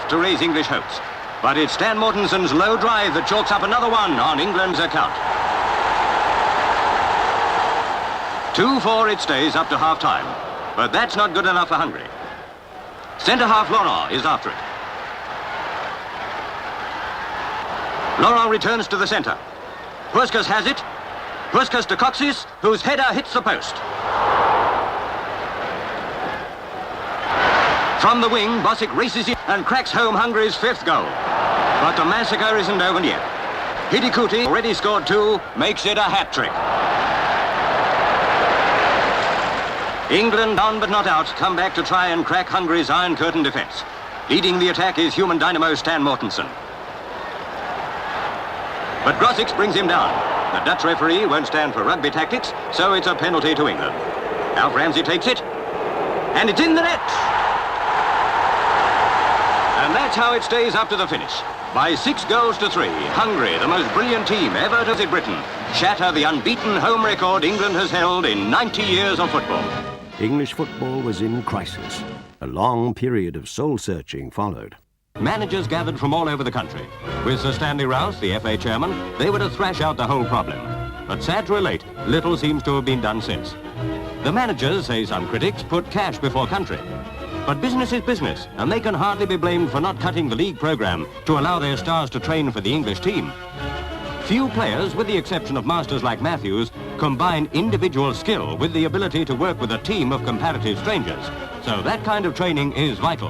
to raise English hopes. But it's Stan Mortenson's low drive that chalks up another one on England's account. 2-4 it stays up to half-time. But that's not good enough for Hungary. Centre-half Laurent is after it. Laurent returns to the centre. Puskas has it. Puskas to Coxis, whose header hits the post. From the wing, Bosic races in and cracks home Hungary's 5th goal. But the massacre isn't over yet. Hidikuti, already scored 2, makes it a hat-trick. England, down but not out, come back to try and crack Hungary's Iron Curtain defence. Leading the attack is human dynamo Stan Mortenson. But Grosics brings him down. The Dutch referee won't stand for rugby tactics, so it's a penalty to England. Alf Ramsey takes it, and it's in the net! And that's how it stays up to the finish. By 6 goals to 3, Hungary, the most brilliant team ever to visit Britain, shatter the unbeaten home record England has held in 90 years of football. English football was in crisis. A long period of soul-searching followed. Managers gathered from all over the country. With Sir Stanley Rouse, the FA chairman, they were to thrash out the whole problem. But sad to relate, little seems to have been done since. The managers, say some critics, put cash before country. But business is business, and they can hardly be blamed for not cutting the league programme to allow their stars to train for the English team. Few players, with the exception of masters like Matthews, combine individual skill with the ability to work with a team of comparative strangers. So that kind of training is vital.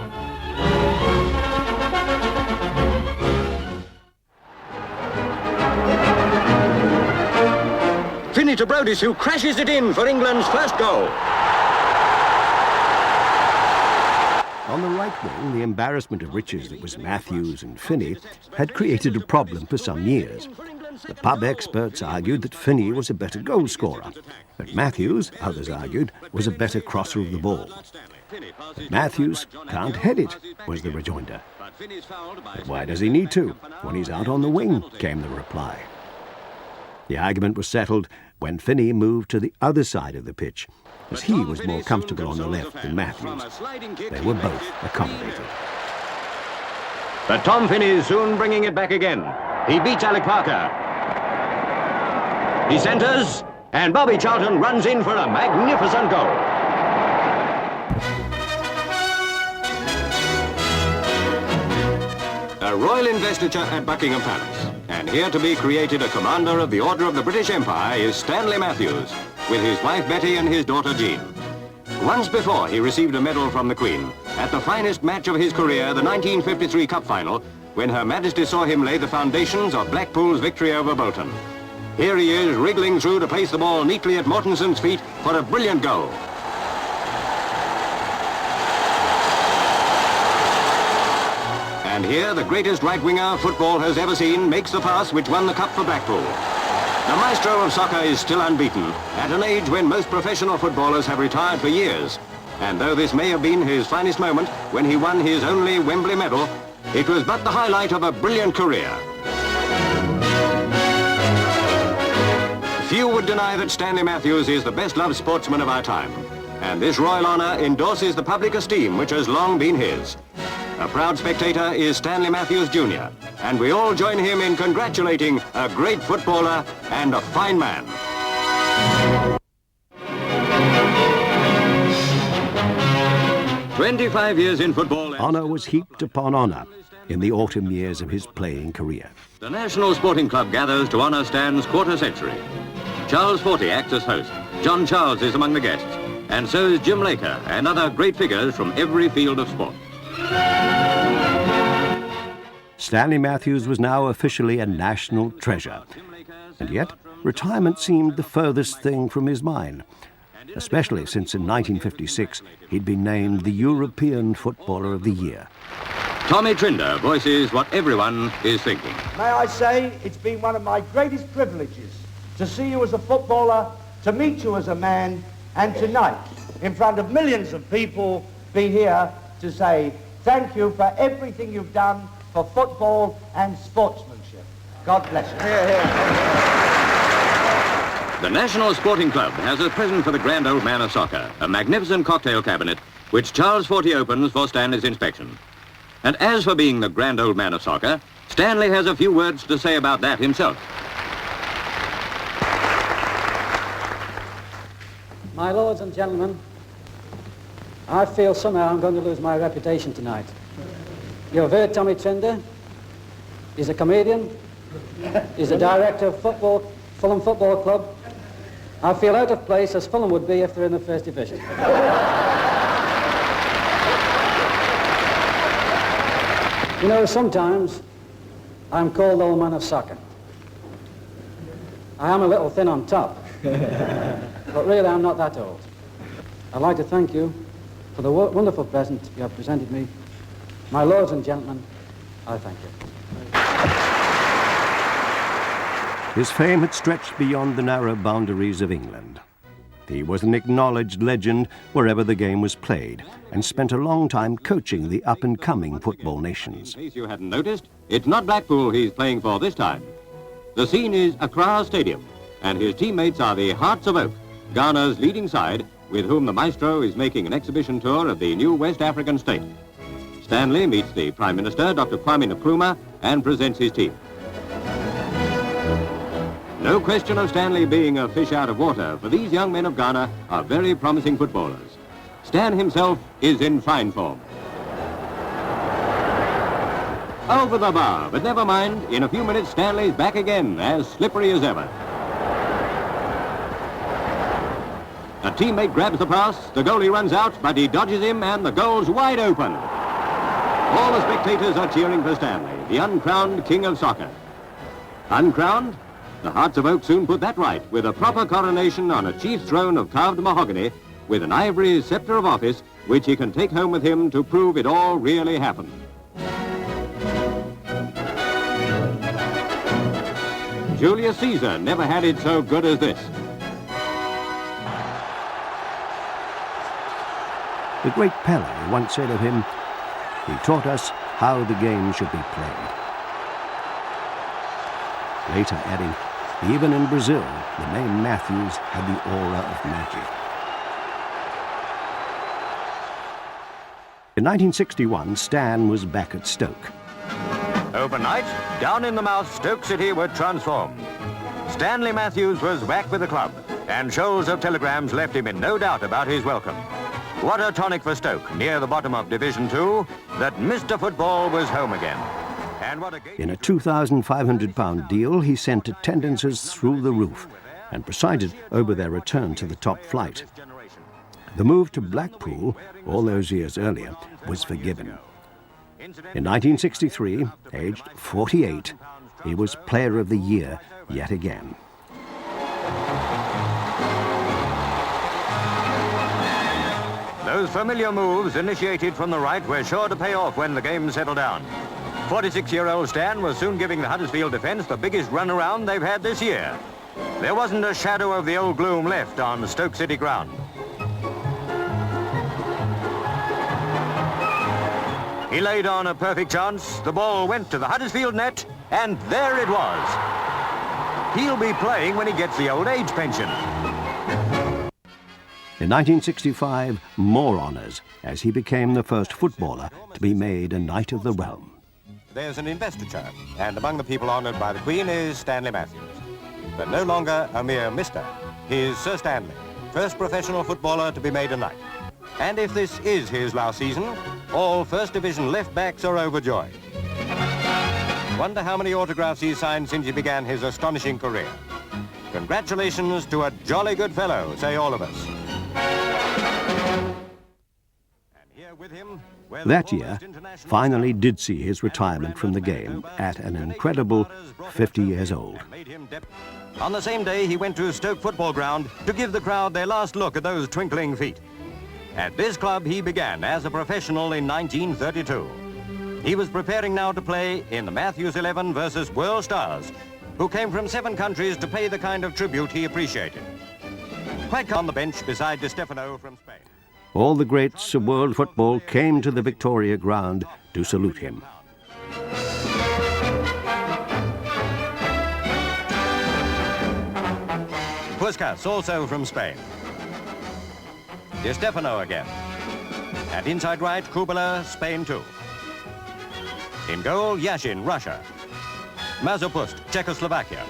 Finney to Brodis, who crashes it in for England's first goal. On the right wing, the embarrassment of riches that was Matthews and Finney had created a problem for some years. The pub experts argued that Finney was a better goal scorer, but Matthews, others argued, was a better crosser of the ball. But Matthews can't head it, was the rejoinder. But why does he need to? When he's out on the wing, came the reply. The argument was settled when Finney moved to the other side of the pitch, as he was more comfortable on the left than Matthews. They were both accommodated. But Tom Finney's soon bringing it back again. He beats Alec Parker. He centres, and Bobby Charlton runs in for a magnificent goal. A royal investiture at Buckingham Palace. And here to be created a Commander of the Order of the British Empire is Stanley Matthews, with his wife Betty and his daughter Jean. Once before he received a medal from the Queen, at the finest match of his career, the 1953 Cup Final, when Her Majesty saw him lay the foundations of Blackpool's victory over Bolton. Here he is, wriggling through to place the ball neatly at Mortenson's feet for a brilliant goal. And here, the greatest right-winger football has ever seen makes the pass which won the cup for Blackpool. The maestro of soccer is still unbeaten, at an age when most professional footballers have retired for years. And though this may have been his finest moment when he won his only Wembley medal, it was but the highlight of a brilliant career. Few would deny that Stanley Matthews is the best-loved sportsman of our time. And this royal honour endorses the public esteem which has long been his. A proud spectator is Stanley Matthews Jr., and we all join him in congratulating a great footballer and a fine man. "25 years in football." Honour was heaped upon honour in the autumn years of his playing career. The National Sporting Club gathers to honour Stan's quarter century. Charles Forty acts as host. John Charles is among the guests, and so is Jim Laker and other great figures from every field of sport. Stanley Matthews was now officially a national treasure, and yet retirement seemed the furthest thing from his mind, especially since in 1956 he'd been named the European Footballer of the Year. Tommy Trinder voices what everyone is thinking. May I say, it's been one of my greatest privileges to see you as a footballer, to meet you as a man, and tonight, in front of millions of people, be here to say thank you for everything you've done for football and sportsmanship. God bless you. Hear, hear. The National Sporting Club has a present for the grand old man of soccer, a magnificent cocktail cabinet, which Charles Forty opens for Stanley's inspection. And as for being the grand old man of soccer, Stanley has a few words to say about that himself. My lords and gentlemen, I feel somehow I'm going to lose my reputation tonight. You've heard Tommy Trinder. He's a comedian. He's a director of Fulham Football Club. I feel out of place as Fulham would be if they're in the First Division. You know, sometimes I'm called the old man of soccer. I am a little thin on top, but really I'm not that old. I'd like to thank you for the wonderful present you have presented me. My lords and gentlemen, I thank you. His fame had stretched beyond the narrow boundaries of England. He was an acknowledged legend wherever the game was played and spent a long time coaching the up-and-coming football nations. In case you hadn't noticed, it's not Blackpool he's playing for this time. The scene is Accra Stadium, and his teammates are the Hearts of Oak, Ghana's leading side, with whom the maestro is making an exhibition tour of the new West African state. Stanley meets the Prime Minister, Dr. Kwame Nkrumah, and presents his team. No question of Stanley being a fish out of water, for these young men of Ghana are very promising footballers. Stan himself is in fine form. Over the bar, but never mind, in a few minutes Stanley's back again, as slippery as ever. A teammate grabs the pass, the goalie runs out, but he dodges him and the goal's wide open. All the spectators are cheering for Stanley, the uncrowned king of soccer. Uncrowned? The Hearts of Oak soon put that right, with a proper coronation on a chief's throne of carved mahogany, with an ivory scepter of office, which he can take home with him to prove it all really happened. Julius Caesar never had it so good as this. The great Pele once said of him, "He taught us how the game should be played." Later adding, even in Brazil, the name Matthews had the aura of magic. In 1961, Stan was back at Stoke. Overnight, down in the mouth, Stoke City were transformed. Stanley Matthews was back with the club, and shoals of telegrams left him in no doubt about his welcome. What a tonic for Stoke, near the bottom of Division 2, that Mr. Football was home again. And what a game. In a £2,500 deal, he sent attendances through the roof and presided over their return to the top flight. The move to Blackpool, all those years earlier, was forgiven. In 1963, aged 48, he was Player of the Year yet again. Those familiar moves initiated from the right were sure to pay off when the game settled down. 46-year-old Stan was soon giving the Huddersfield defence the biggest run around they've had this year. There wasn't a shadow of the old gloom left on Stoke City ground. He laid on a perfect chance, the ball went to the Huddersfield net, and there it was. He'll be playing when he gets the old age pension. In 1965, more honours, as he became the first footballer to be made a Knight of the Realm. There's an investiture, and among the people honoured by the Queen is Stanley Matthews. But no longer a mere Mr. He's Sir Stanley, first professional footballer to be made a Knight. And if this is his last season, all First Division left-backs are overjoyed. Wonder how many autographs he's signed since he began his astonishing career. Congratulations to a jolly good fellow, say all of us. And here with him, That year finally did see his retirement from the game at an incredible 50 years old. On the same day, he went to Stoke Football Ground to give the crowd their last look at those twinkling feet. At this club, he began as a professional in 1932. He was preparing now to play in the Matthews 11 versus World Stars, who came from 7 countries to pay the kind of tribute he appreciated. Quite on the bench beside Di Stefano from Spain. All the greats of world football came to the Victoria Ground to salute him. Puskas, also from Spain. Di Stefano again. And inside right, Kubala, Spain too. In goal, Yashin, Russia. Mazopust, Czechoslovakia.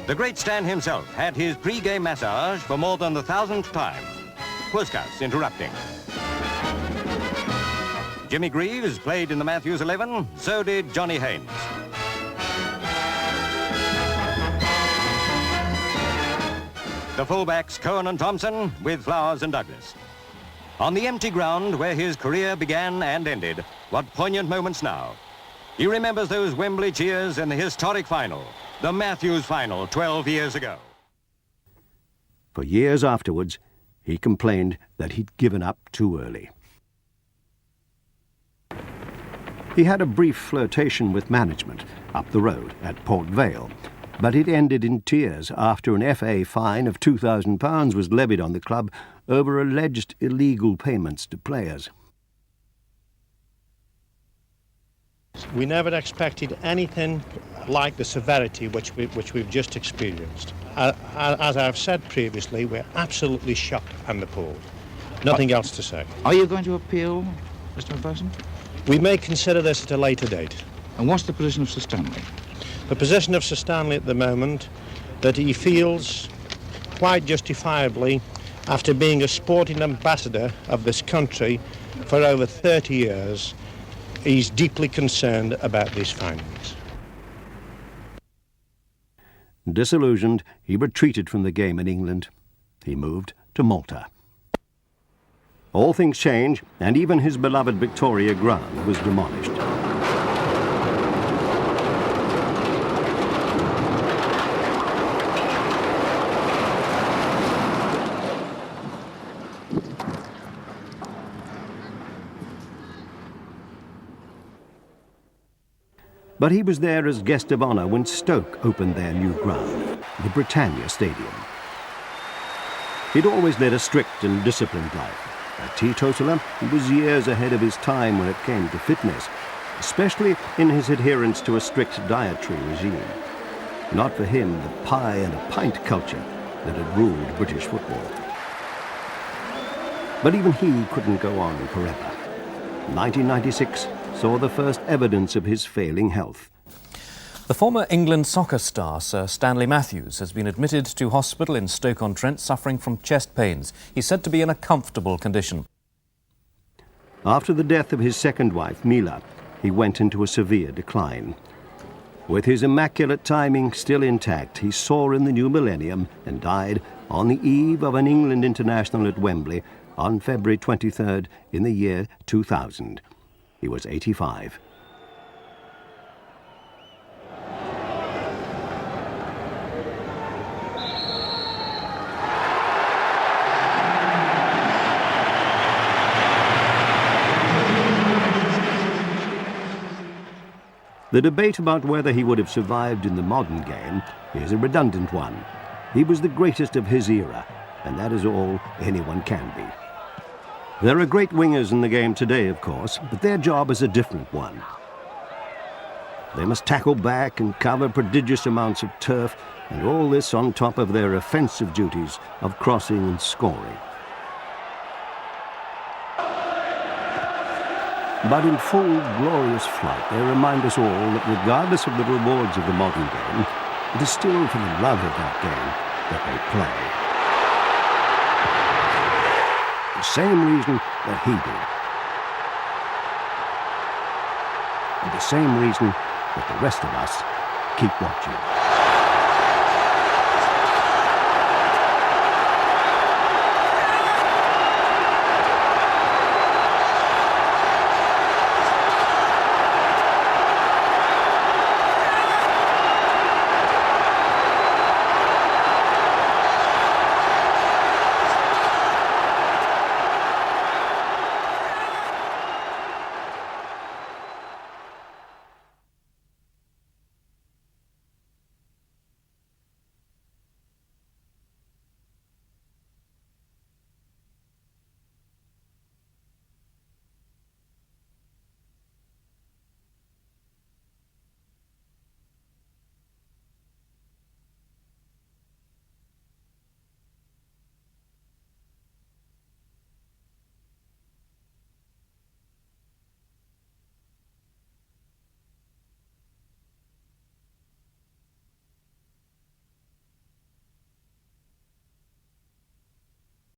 The great Stan himself had his pre-game massage for more than the 1,000th time. Puskas interrupting. Jimmy Greaves played in the Matthews 11, so did Johnny Haynes. The fullbacks Cohen and Thompson with Flowers and Douglas. On the empty ground where his career began and ended, what poignant moments now. He remembers those Wembley cheers in the historic final, the Matthews final 12 years ago. For years afterwards, he complained that he'd given up too early. He had a brief flirtation with management up the road at Port Vale, but it ended in tears after an FA fine of £2,000 was levied on the club over alleged illegal payments to players. We never expected anything like the severity which we've just experienced. As I've said previously, we're absolutely shocked and appalled. Nothing else to say. Are you going to appeal, Mr. McPherson? We may consider this at a later date. And what's the position of Sir Stanley? The position of Sir Stanley at the moment, that he feels quite justifiably, after being a sporting ambassador of this country for over 30 years, he's deeply concerned about these findings. Disillusioned, he retreated from the game in England. He moved to Malta. All things change, and even his beloved Victoria ground was demolished. But he was there as guest of honour when Stoke opened their new ground, the Britannia Stadium. He'd always led a strict and disciplined life. A teetotaler, he was years ahead of his time when it came to fitness, especially in his adherence to a strict dietary regime. Not for him the pie and a pint culture that had ruled British football. But even he couldn't go on forever. 1996 saw the first evidence of his failing health. The former England soccer star, Sir Stanley Matthews, has been admitted to hospital in Stoke-on-Trent suffering from chest pains. He's said to be in a comfortable condition. After the death of his second wife, Mila, he went into a severe decline. With his immaculate timing still intact, he soared in the new millennium and died on the eve of an England international at Wembley on February 23rd in the year 2000. He was 85. The debate about whether he would have survived in the modern game is a redundant one. He was the greatest of his era, and that is all anyone can be. There are great wingers in the game today, of course, but their job is a different one. They must tackle back and cover prodigious amounts of turf, and all this on top of their offensive duties of crossing and scoring. But in full, glorious flight, they remind us all that regardless of the rewards of the modern game, it is still for the love of that game that they play. The same reason that he did. And the same reason that the rest of us keep watching.